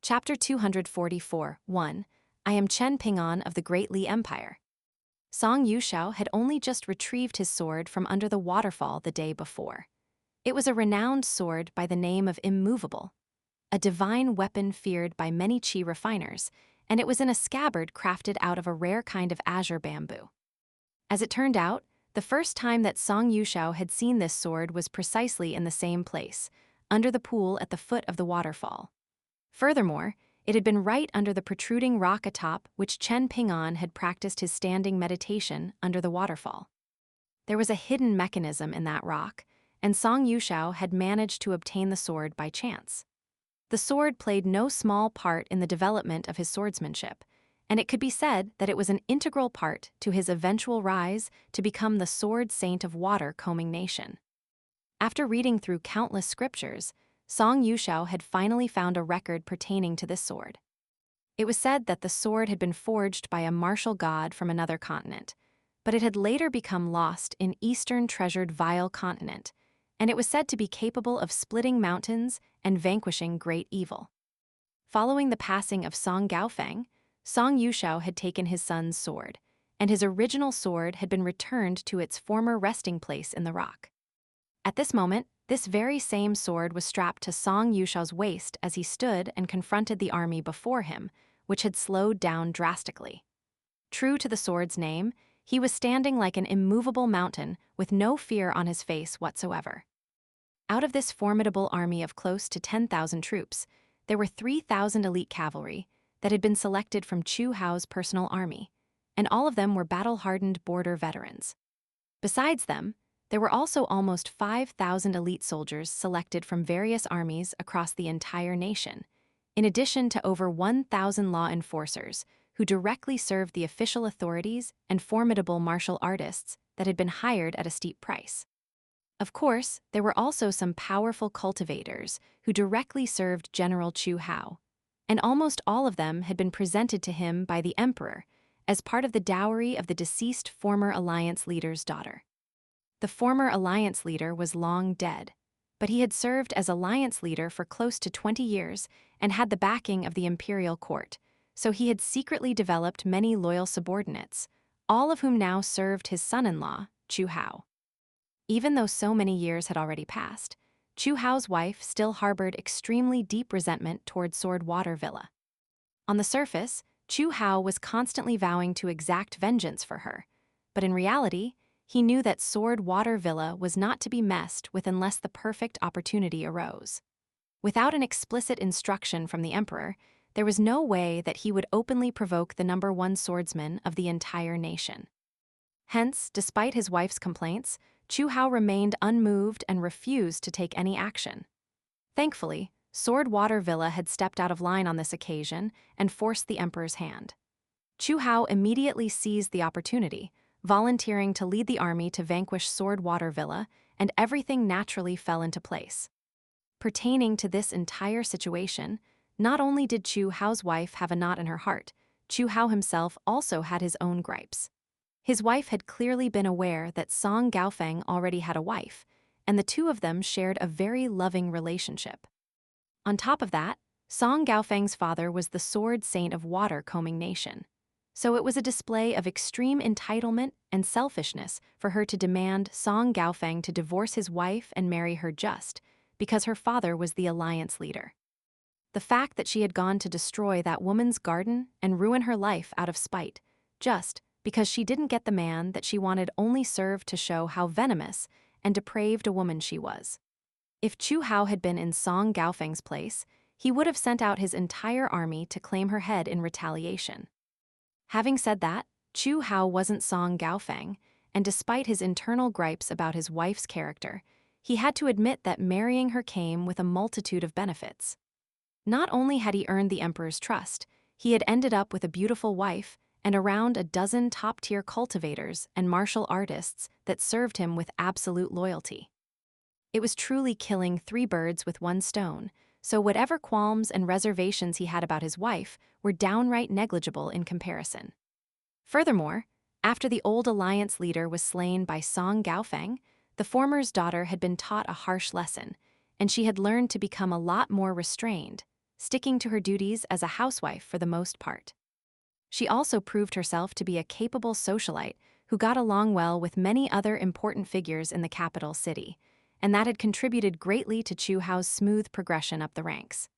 Chapter 244 1. I am Chen of the Great Li Empire. Song Yushao had only just retrieved his sword from under the waterfall the day before. It was a renowned sword by the name of Immovable, a divine weapon feared by many Qi refiners, and it was in a scabbard crafted out of a rare kind of azure bamboo. As it turned out, the first time that Song Yushao had seen this sword was precisely in the same place, under the pool at the foot of the waterfall. Furthermore, it had been right under the protruding rock atop which Chen had practiced his standing meditation under the waterfall. There was a hidden mechanism in that rock, and Song Yushao had managed to obtain the sword by chance. The sword played no small part in the development of his swordsmanship, and it could be said that it was an integral part to his eventual rise to become the sword saint of water-combing nation. After reading through countless scriptures, Song Yushao had finally found a record pertaining to this sword. It was said that the sword had been forged by a martial god from another continent, but it had later become lost in Eastern treasured Vile continent, and it was said to be capable of splitting mountains and vanquishing great evil. Following the passing of Song Gaofeng, Song Yushao had taken his son's sword, and his original sword had been returned to its former resting place in the rock. At this moment, this very same sword was strapped to Song Yushao's waist as he stood and confronted the army before him, which had slowed down drastically. True to the sword's name, he was standing like an immovable mountain with no fear on his face whatsoever. Out of this formidable army of close to 10,000 troops, there were 3,000 elite cavalry that had been selected from Chu Hao's personal army, and all of them were battle-hardened border veterans. Besides them, there were also almost 5,000 elite soldiers selected from various armies across the entire nation, in addition to over 1,000 law enforcers who directly served the official authorities and formidable martial artists that had been hired at a steep price. Of course, there were also some powerful cultivators who directly served General Chu Hao, and almost all of them had been presented to him by the emperor as part of the dowry of the deceased former alliance leader's daughter. The former alliance leader was long dead, but he had served as alliance leader for close to 20 years and had the backing of the imperial court, so he had secretly developed many loyal subordinates, all of whom now served his son-in-law, Chu Hao. Even though so many years had already passed, Chu Hao's wife still harbored extremely deep resentment toward Sword Water Villa. On the surface, Chu Hao was constantly vowing to exact vengeance for her, but in reality, he knew that Sword Water Villa was not to be messed with unless the perfect opportunity arose. Without an explicit instruction from the emperor, there was no way that he would openly provoke the #1 swordsman of the entire nation. Hence, despite his wife's complaints, Chu Hao remained unmoved and refused to take any action. Thankfully, Sword Water Villa had stepped out of line on this occasion and forced the emperor's hand. Chu Hao immediately seized the opportunity, volunteering to lead the army to vanquish Sword Water Villa, and everything naturally fell into place. Pertaining to this entire situation, not only did Chu Hao's wife have a knot in her heart, Chu Hao himself also had his own gripes. His wife had clearly been aware that Song Gaofeng already had a wife, and the two of them shared a very loving relationship. On top of that, Song Gaofeng's father was the sword saint of water-combing nation. So it was a display of extreme entitlement and selfishness for her to demand Song Gaofeng to divorce his wife and marry her just because her father was the alliance leader. The fact that she had gone to destroy that woman's garden and ruin her life out of spite, just because she didn't get the man that she wanted, only served to show how venomous and depraved a woman she was. If Chu Hao had been in Song Gaofeng's place, he would have sent out his entire army to claim her head in retaliation. Having said that, Chu Hao wasn't Song Gaofeng, and despite his internal gripes about his wife's character, he had to admit that marrying her came with a multitude of benefits. Not only had he earned the emperor's trust, he had ended up with a beautiful wife and around a dozen top-tier cultivators and martial artists that served him with absolute loyalty. It was truly killing 3 birds with 1 stone, so whatever qualms and reservations he had about his wife were downright negligible in comparison. Furthermore, after the old alliance leader was slain by Song Gaofeng, the former's daughter had been taught a harsh lesson, and she had learned to become a lot more restrained, sticking to her duties as a housewife for the most part. She also proved herself to be a capable socialite who got along well with many other important figures in the capital city, and that had contributed greatly to Chu Hao's smooth progression up the ranks.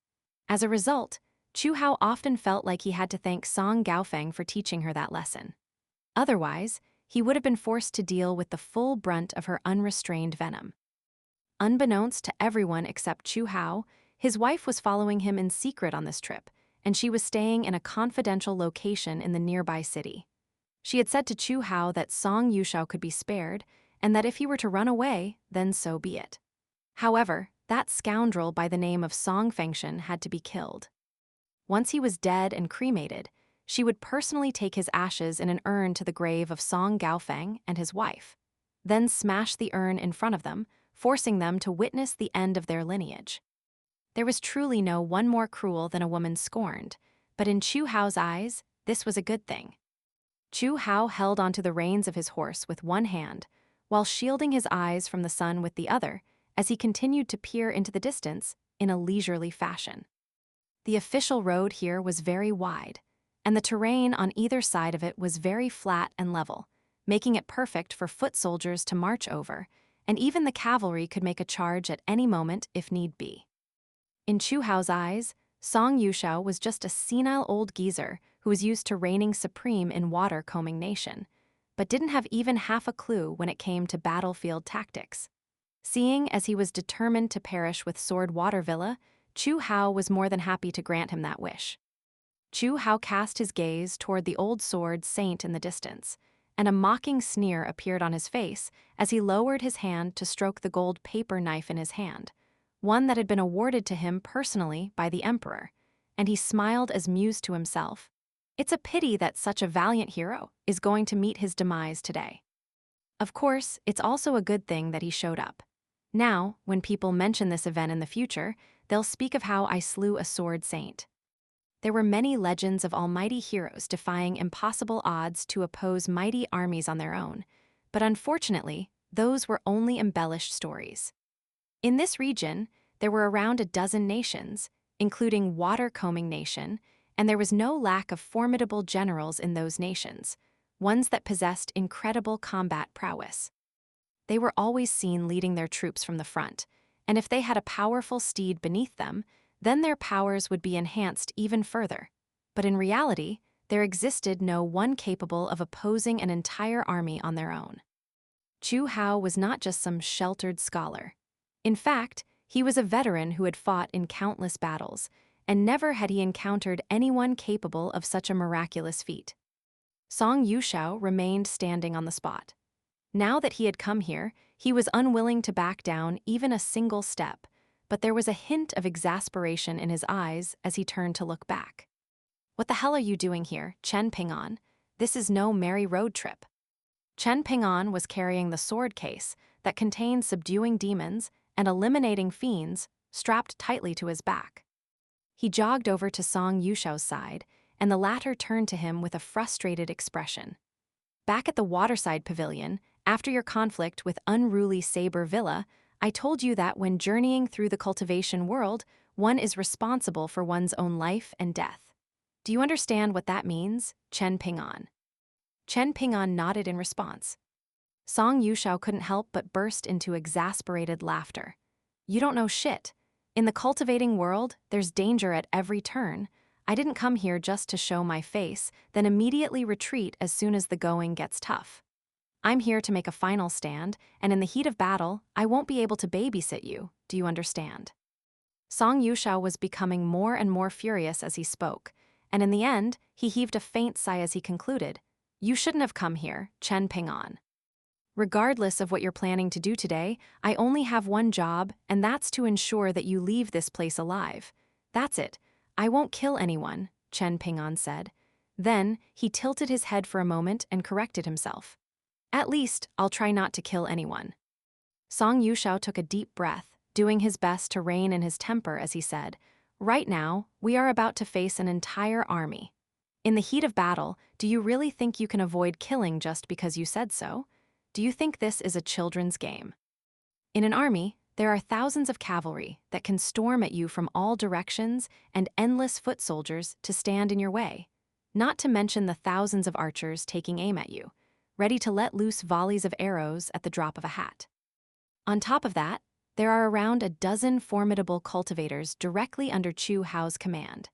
As a result, Chu Hao often felt like he had to thank Song Gaofeng for teaching her that lesson. Otherwise, he would have been forced to deal with the full brunt of her unrestrained venom. Unbeknownst to everyone except Chu Hao, his wife was following him in secret on this trip, and she was staying in a confidential location in the nearby city. She had said to Chu Hao that Song Yushao could be spared, and that if he were to run away, then so be it. However, that scoundrel by the name of Song Fengshen had to be killed. Once he was dead and cremated, she would personally take his ashes in an urn to the grave of Song Gaofeng and his wife, then smash the urn in front of them, forcing them to witness the end of their lineage. There was truly no one more cruel than a woman scorned, but in Chu Hao's eyes, this was a good thing. Chu Hao held onto the reins of his horse with one hand, while shielding his eyes from the sun with the other, as he continued to peer into the distance in a leisurely fashion. The official road here was very wide, and the terrain on either side of it was very flat and level, making it perfect for foot soldiers to march over, and even the cavalry could make a charge at any moment if need be. In Chu Hao's eyes, Song Yushao was just a senile old geezer who was used to reigning supreme in water-combing nation, but didn't have even half a clue when it came to battlefield tactics. Seeing as he was determined to perish with Sword Water Villa, Chu Hao was more than happy to grant him that wish. Chu Hao cast his gaze toward the old sword saint in the distance, and a mocking sneer appeared on his face as he lowered his hand to stroke the gold paper knife in his hand, one that had been awarded to him personally by the emperor, and he smiled as mused to himself, "It's a pity that such a valiant hero is going to meet his demise today." Of course, it's also a good thing that he showed up. Now, when people mention this event in the future, they'll speak of how I slew a sword saint. There were many legends of almighty heroes defying impossible odds to oppose mighty armies on their own, but unfortunately, those were only embellished stories. In this region, there were around a dozen nations, including Water-Combing Nation, and there was no lack of formidable generals in those nations, ones that possessed incredible combat prowess. They were always seen leading their troops from the front, and if they had a powerful steed beneath them, then their powers would be enhanced even further. But in reality, there existed no one capable of opposing an entire army on their own. Chu Hao was not just some sheltered scholar. In fact, he was a veteran who had fought in countless battles, and never had he encountered anyone capable of such a miraculous feat. Song Yushao remained standing on the spot. Now that he had come here, he was unwilling to back down even a single step, but there was a hint of exasperation in his eyes as he turned to look back. "What the hell are you doing here, Chen Ping'an? This is no merry road trip." Chen Ping'an was carrying the sword case that contained subduing demons and eliminating fiends strapped tightly to his back. He jogged over to Song Yushao's side, and the latter turned to him with a frustrated expression. "Back at the Waterside Pavilion, after your conflict with unruly Saber Villa, I told you that when journeying through the cultivation world, one is responsible for one's own life and death. Do you understand what that means, Chen Ping'an?" Chen Ping'an nodded in response. Song Yushao couldn't help but burst into exasperated laughter. "You don't know shit. In the cultivating world, there's danger at every turn. I didn't come here just to show my face, then immediately retreat as soon as the going gets tough. I'm here to make a final stand, and in the heat of battle, I won't be able to babysit you. Do you understand?" Song Yushao was becoming more and more furious as he spoke, and in the end, he heaved a faint sigh as he concluded, "You shouldn't have come here, Chen Ping'an. Regardless of what you're planning to do today, I only have one job, and that's to ensure that you leave this place alive. That's it. I won't kill anyone," Chen Ping'an said. Then, he tilted his head for a moment and corrected himself. "At least, I'll try not to kill anyone." Song Yushao took a deep breath, doing his best to rein in his temper as he said, "Right now, we are about to face an entire army. In the heat of battle, do you really think you can avoid killing just because you said so? Do you think this is a children's game? In an army, there are thousands of cavalry that can storm at you from all directions and endless foot soldiers to stand in your way, not to mention the thousands of archers taking aim at you, ready to let loose volleys of arrows at the drop of a hat. On top of that, there are around a dozen formidable cultivators directly under Chu Hao's command,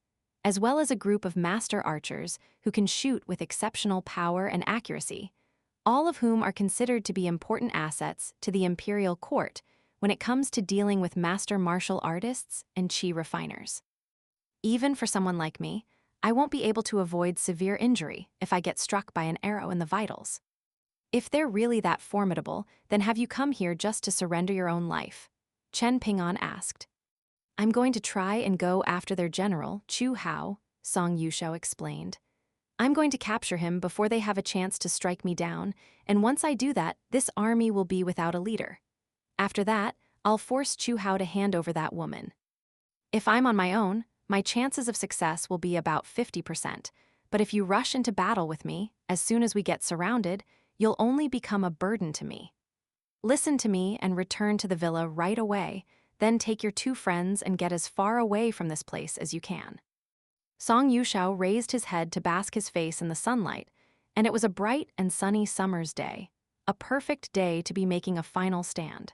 as well as a group of master archers who can shoot with exceptional power and accuracy, all of whom are considered to be important assets to the imperial court when it comes to dealing with master martial artists and qi refiners. Even for someone like me, I won't be able to avoid severe injury if I get struck by an arrow in the vitals. If they're really that formidable, then have you come here just to surrender your own life? Chen Ping'an asked. I'm going to try and go after their general, Chu Hao, Song Yushao explained. I'm going to capture him before they have a chance to strike me down, and once I do that, this army will be without a leader. After that, I'll force Chu Hao to hand over that woman. If I'm on my own, my chances of success will be about 50%, but if you rush into battle with me, as soon as we get surrounded, you'll only become a burden to me. Listen to me and return to the villa right away, then take your 2 friends and get as far away from this place as you can. Song Yushao raised his head to bask his face in the sunlight, and it was a bright and sunny summer's day, a perfect day to be making a final stand.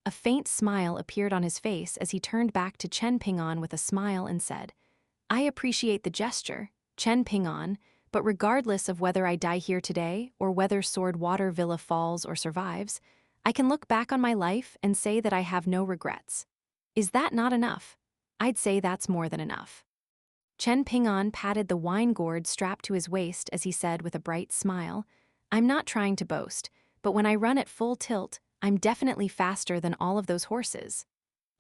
A faint smile appeared on his face as he turned back to Chen Ping'an with a smile and said, I appreciate the gesture, Chen Ping'an, but regardless of whether I die here today or whether Sword Water Villa falls or survives, I can look back on my life and say that I have no regrets. Is that not enough? I'd say that's more than enough. Chen Ping'an patted the wine gourd strapped to his waist as he said with a bright smile, I'm not trying to boast, but when I run at full tilt, I'm definitely faster than all of those horses.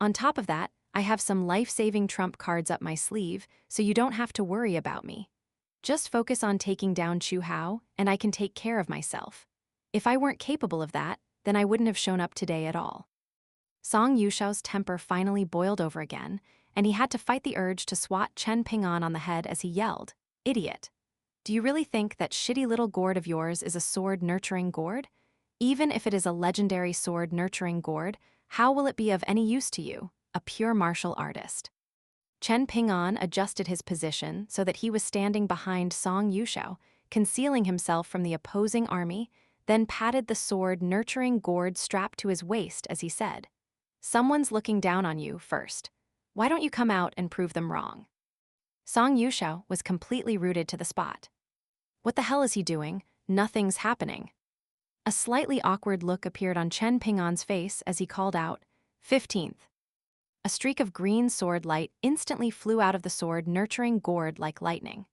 On top of that, I have some life-saving trump cards up my sleeve, so you don't have to worry about me. Just focus on taking down Chu Hao, and I can take care of myself. If I weren't capable of that, then I wouldn't have shown up today at all. Song Yushao's temper finally boiled over again, and he had to fight the urge to swat Chen Ping'an on the head as he yelled, Idiot! Do you really think that shitty little gourd of yours is a sword-nurturing gourd? Even if it is a legendary sword-nurturing gourd, how will it be of any use to you, a pure martial artist? Chen Ping'an adjusted his position so that he was standing behind Song Yushao, concealing himself from the opposing army, then patted the sword-nurturing gourd strapped to his waist as he said, Someone's looking down on you first. Why don't you come out and prove them wrong? Song Yushao was completely rooted to the spot. What the hell is he doing? Nothing's happening. A slightly awkward look appeared on Chen Ping'an's face as he called out, 15th. A streak of green sword light instantly flew out of the sword-nurturing gourd like lightning.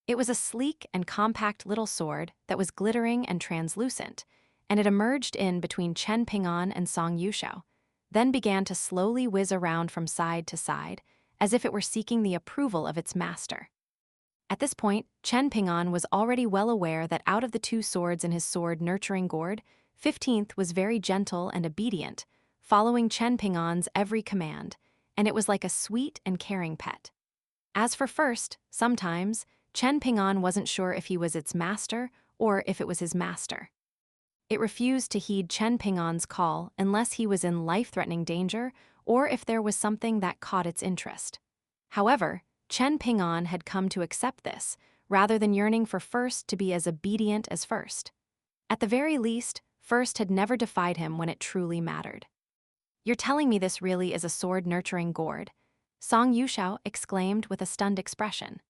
It was a sleek and compact little sword that was glittering and translucent, and it emerged in between Chen Ping'an and Song Yushao, then began to slowly whiz around from side to side, as if it were seeking the approval of its master. At this point, Chen Ping'an was already well aware that out of the 2 swords in his sword-nurturing gourd, 15th was very gentle and obedient, following Chen Ping'an's every command, and it was like a sweet and caring pet. As for first, sometimes, Chen Ping'an wasn't sure if he was its master or if it was his master. It refused to heed Chen Ping'an's call unless he was in life-threatening danger or if there was something that caught its interest. However, Chen Ping'an had come to accept this, rather than yearning for First to be as obedient as First. At the very least, First had never defied him when it truly mattered. You're telling me this really is a sword-nurturing gourd? Song Yushao exclaimed with a stunned expression.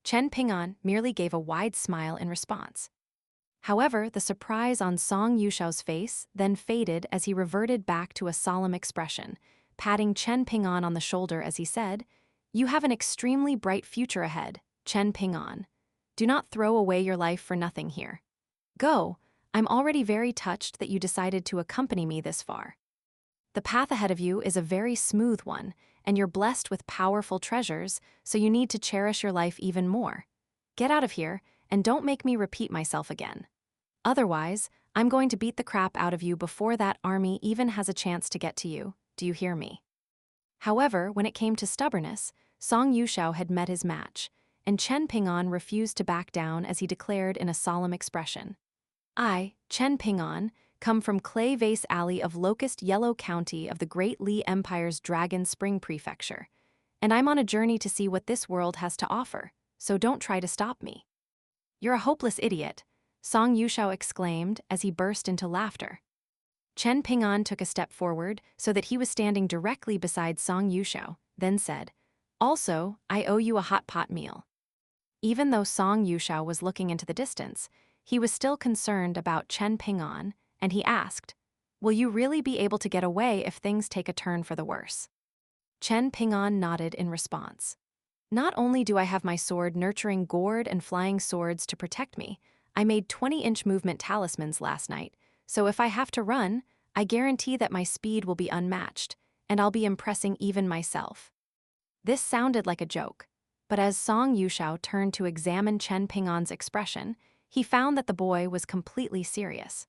Chen Ping'an merely gave a wide smile in response. However, the surprise on Song Yushao's face then faded as he reverted back to a solemn expression, patting Chen Ping'an on the shoulder as he said, You have an extremely bright future ahead, Chen Ping'an. Do not throw away your life for nothing here. Go, I'm already very touched that you decided to accompany me this far. The path ahead of you is a very smooth one, and you're blessed with powerful treasures, so you need to cherish your life even more. Get out of here, and don't make me repeat myself again. Otherwise, I'm going to beat the crap out of you before that army even has a chance to get to you. Do you hear me? However, when it came to stubbornness, Song Yushao had met his match, and Chen Ping'an refused to back down as he declared in a solemn expression. I, Chen Ping'an, come from Clay Vase Alley of Locust Yellow County of the Great Li Empire's Dragon Spring Prefecture, and I'm on a journey to see what this world has to offer, so don't try to stop me." "You're a hopeless idiot," Song Yushao exclaimed as he burst into laughter. Chen Ping'an took a step forward so that he was standing directly beside Song Yushao, then said, "Also, I owe you a hot pot meal." Even though Song Yushao was looking into the distance, he was still concerned about Chen Ping'an, and he asked, "Will you really be able to get away if things take a turn for the worse?" Chen Ping'an nodded in response. "Not only do I have my sword nurturing gourd and flying swords to protect me, I made 20-inch movement talismans last night, so if I have to run, I guarantee that my speed will be unmatched, and I'll be impressing even myself." This sounded like a joke, but as Song Yushao turned to examine Chen Ping'an's expression, he found that the boy was completely serious.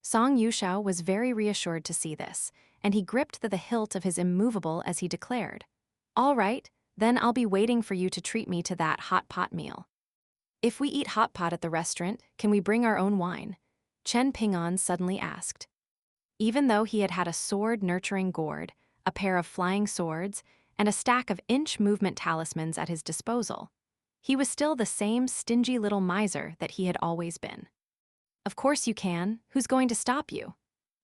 Song Yushao was very reassured to see this, and he gripped the hilt of his immovable as he declared, "All right, then I'll be waiting for you to treat me to that hot pot meal." "If we eat hot pot at the restaurant, can we bring our own wine?" Chen Ping'an suddenly asked. Even though he had had a sword-nurturing gourd, a pair of flying swords, and a stack of inch movement talismans at his disposal, he was still the same stingy little miser that he had always been. "Of course you can. Who's going to stop you?"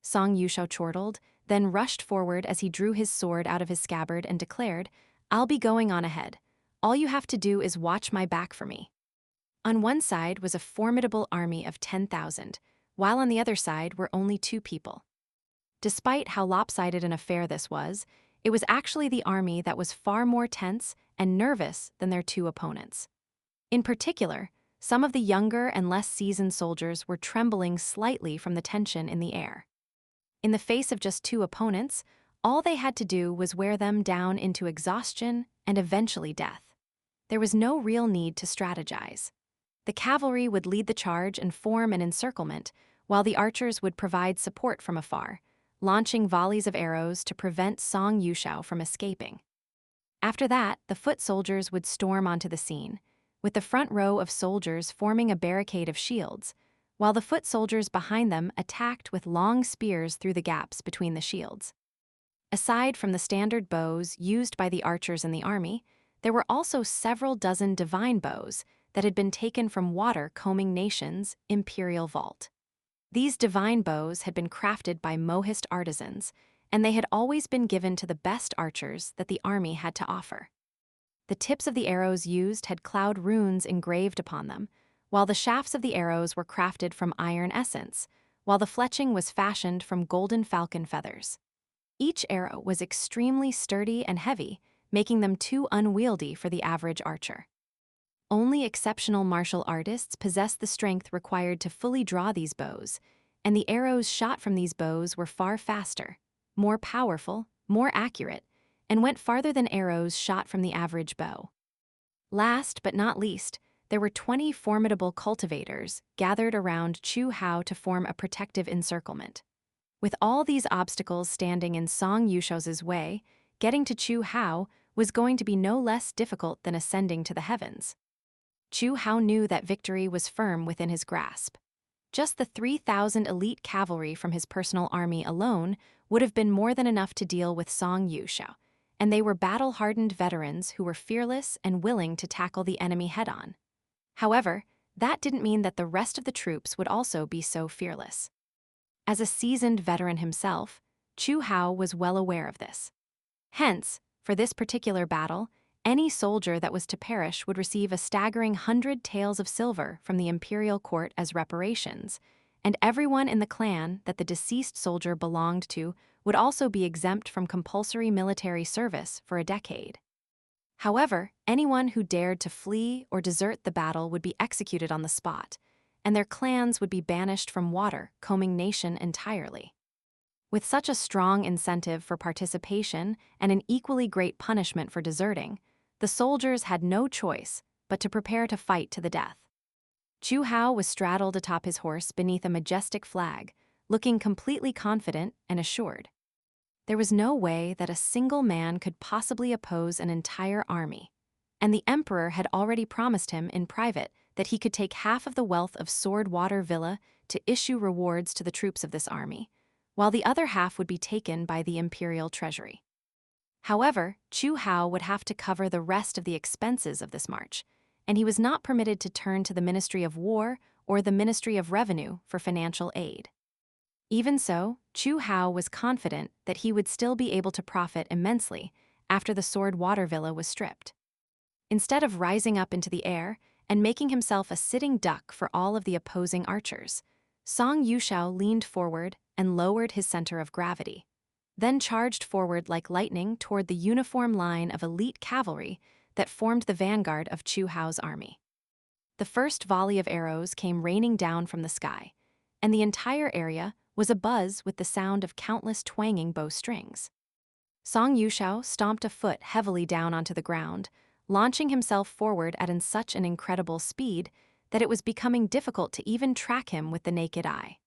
Song Yushao chortled, then rushed forward as he drew his sword out of his scabbard and declared, "I'll be going on ahead. All you have to do is watch my back for me." On one side was a formidable army of 10,000, while on the other side were only 2 people. Despite how lopsided an affair this was, it was actually the army that was far more tense and nervous than their 2 opponents. In particular, some of the younger and less seasoned soldiers were trembling slightly from the tension in the air. In the face of just 2 opponents, all they had to do was wear them down into exhaustion and eventually death. There was no real need to strategize. The cavalry would lead the charge and form an encirclement, while the archers would provide support from afar, launching volleys of arrows to prevent Song Yushao from escaping. After that, the foot soldiers would storm onto the scene, with the front row of soldiers forming a barricade of shields, while the foot soldiers behind them attacked with long spears through the gaps between the shields. Aside from the standard bows used by the archers in the army, there were also several dozen divine bows that had been taken from water-combing nations' imperial vault. These divine bows had been crafted by Mohist artisans, and they had always been given to the best archers that the army had to offer. The tips of the arrows used had cloud runes engraved upon them, while the shafts of the arrows were crafted from iron essence, while the fletching was fashioned from golden falcon feathers. Each arrow was extremely sturdy and heavy, making them too unwieldy for the average archer. Only exceptional martial artists possessed the strength required to fully draw these bows, and the arrows shot from these bows were far faster, more powerful, more accurate, and went farther than arrows shot from the average bow. Last but not least, there were 20 formidable cultivators gathered around Chu Hao to form a protective encirclement. With all these obstacles standing in Song Yushao's way, getting to Chu Hao was going to be no less difficult than ascending to the heavens. Chu Hao knew that victory was firm within his grasp. Just the 3,000 elite cavalry from his personal army alone would have been more than enough to deal with Song Yushao, and they were battle-hardened veterans who were fearless and willing to tackle the enemy head-on. However, that didn't mean that the rest of the troops would also be so fearless. As a seasoned veteran himself, Chu Hao was well aware of this. Hence, for this particular battle, any soldier that was to perish would receive a staggering 100 taels of silver from the imperial court as reparations, and everyone in the clan that the deceased soldier belonged to would also be exempt from compulsory military service for a decade. However, anyone who dared to flee or desert the battle would be executed on the spot, and their clans would be banished from water-combing nation entirely. With such a strong incentive for participation and an equally great punishment for deserting, the soldiers had no choice but to prepare to fight to the death. Chu Hao was straddled atop his horse beneath a majestic flag, looking completely confident and assured. There was no way that a single man could possibly oppose an entire army, and the emperor had already promised him in private that he could take half of the wealth of Sword Water Villa to issue rewards to the troops of this army, while the other half would be taken by the imperial treasury. However, Chu Hao would have to cover the rest of the expenses of this march, and he was not permitted to turn to the Ministry of War or the Ministry of Revenue for financial aid. Even so, Chu Hao was confident that he would still be able to profit immensely after the Sword Water Villa was stripped. Instead of rising up into the air and making himself a sitting duck for all of the opposing archers, Song Yushao leaned forward and lowered his center of gravity, then charged forward like lightning toward the uniform line of elite cavalry that formed the vanguard of Chu Hao's army. The first volley of arrows came raining down from the sky, and the entire area was abuzz with the sound of countless twanging bowstrings. Song Yushao stomped a foot heavily down onto the ground, launching himself forward at such an incredible speed that it was becoming difficult to even track him with the naked eye.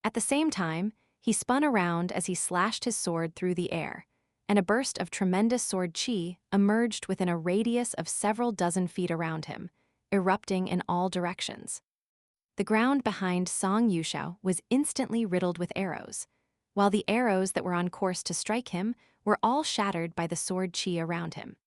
At the same time, he spun around as he slashed his sword through the air, and a burst of tremendous sword chi emerged within a radius of several dozen feet around him, erupting in all directions. The ground behind Song Yushao was instantly riddled with arrows, while the arrows that were on course to strike him were all shattered by the sword chi around him.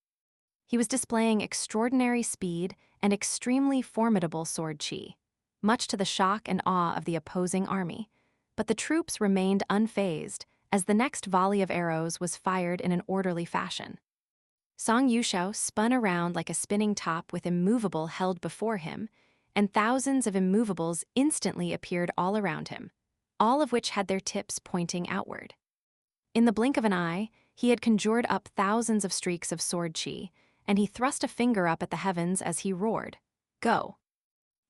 He was displaying extraordinary speed and extremely formidable sword chi, much to the shock and awe of the opposing army, but the troops remained unfazed as the next volley of arrows was fired in an orderly fashion. Song Yushao spun around like a spinning top with immovable held before him, and thousands of immovables instantly appeared all around him, all of which had their tips pointing outward. In the blink of an eye, he had conjured up thousands of streaks of sword chi, and he thrust a finger up at the heavens as he roared, "Go!"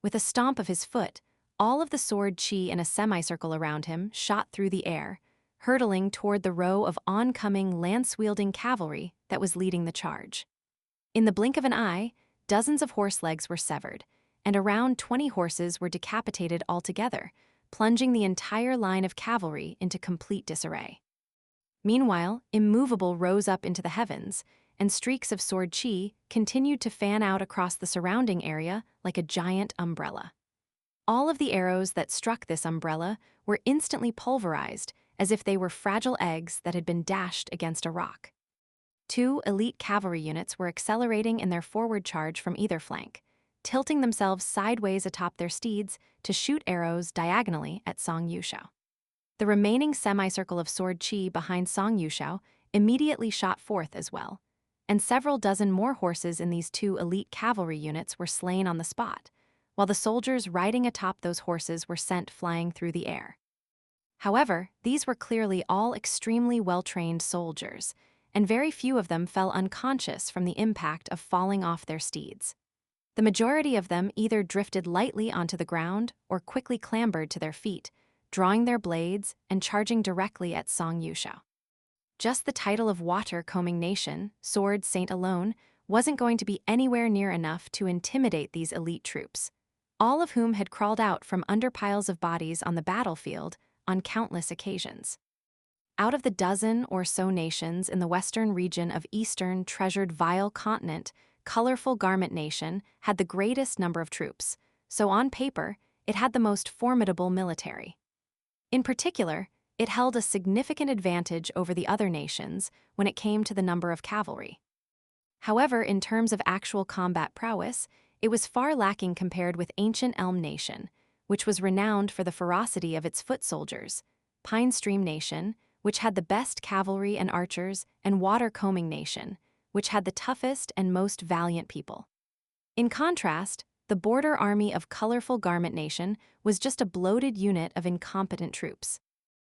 With a stomp of his foot, all of the sword chi in a semicircle around him shot through the air, hurtling toward the row of oncoming lance-wielding cavalry that was leading the charge. In the blink of an eye, dozens of horse legs were severed, and around 20 horses were decapitated altogether, plunging the entire line of cavalry into complete disarray. Meanwhile, Immovable rose up into the heavens, and streaks of sword chi continued to fan out across the surrounding area like a giant umbrella. All of the arrows that struck this umbrella were instantly pulverized, as if they were fragile eggs that had been dashed against a rock. 2 elite cavalry units were accelerating in their forward charge from either flank, tilting themselves sideways atop their steeds to shoot arrows diagonally at Song Yushao. The remaining semicircle of sword chi behind Song Yushao immediately shot forth as well, and several dozen more horses in these 2 elite cavalry units were slain on the spot, while the soldiers riding atop those horses were sent flying through the air. However, these were clearly all extremely well-trained soldiers, and very few of them fell unconscious from the impact of falling off their steeds. The majority of them either drifted lightly onto the ground or quickly clambered to their feet, drawing their blades and charging directly at Song Yushao. Just the title of water-combing nation, Sword Saint alone, wasn't going to be anywhere near enough to intimidate these elite troops, all of whom had crawled out from under piles of bodies on the battlefield on countless occasions. Out of the dozen or so nations in the western region of Eastern Treasured Vile Continent, Colorful Garment Nation had the greatest number of troops, so on paper, it had the most formidable military. In particular, it held a significant advantage over the other nations when it came to the number of cavalry. However, in terms of actual combat prowess, it was far lacking compared with Ancient Elm Nation, which was renowned for the ferocity of its foot soldiers, Pine Stream Nation, which had the best cavalry and archers, and Water Combing Nation, which had the toughest and most valiant people. In contrast, the border army of Colorful Garment Nation was just a bloated unit of incompetent troops.